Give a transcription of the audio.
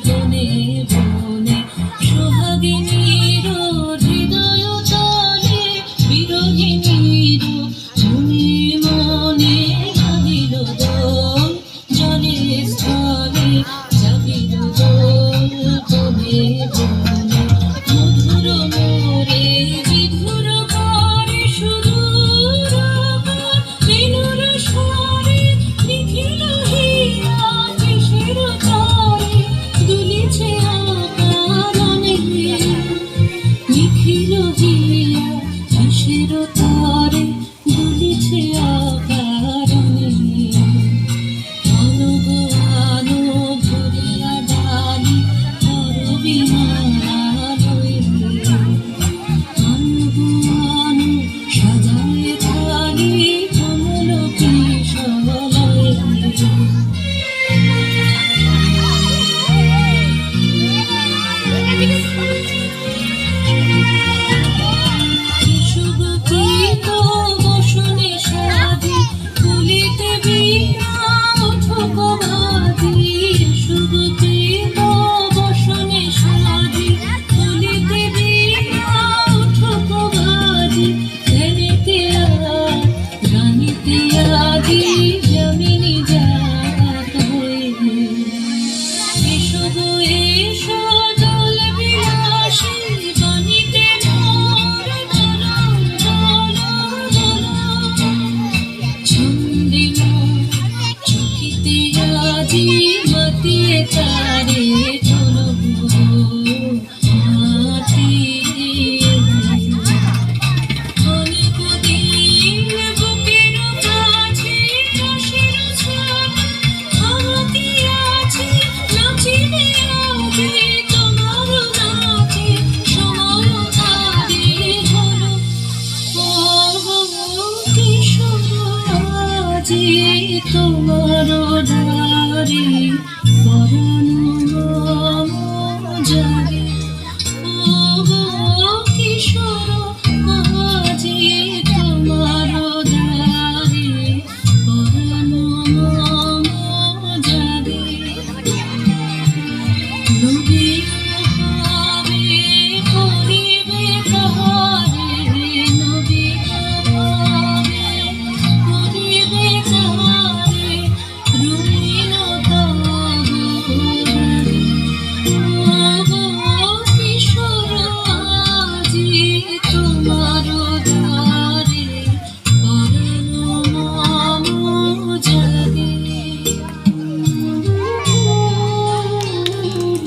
বনে বনে সোহাগিনীর হৃদয় তলে বিরোহিনীর মনে মনে ভাবিল দোল জলে স্থলে জাগিল দোল বনে বনে মধুর মোরে বিধুর ঘরে সুদূর বেণুর স্বরে নিখিল হিয়া কিসের তরে দুলিছে আকারণে নিখিল হিয়া কিসের তরে দুলিছে আকারণে অনুগানো ভরিয়া ডালি করবিমালয়ে অনুগানো সাজায় থালি কমল কিশলয়ে সুগঠিত বসনে সাজি তুলিতে বীণা উঠুক বাজি সুগঠিত বসনে সাজি তুলিতে বীণা উঠুক বাজি ধ্যানিতে গানিতে আজি যামিনী জাত হয়ে এসো গো এসো দোল বিলাসী বাণীতে মোর দোলো দোলো দোলো ছন্দে মোর চকিতে আজি মাতিয়ে তারে চলো গো মাতিয়ে অনেক দিন বুকের কাছে রসের ছোঁয়া হাতে আছে নাচিবে আগে তোমার নাচে সময় তারে হলো ও কিশোর আজি তোমার দ্বারে পরাণ যায়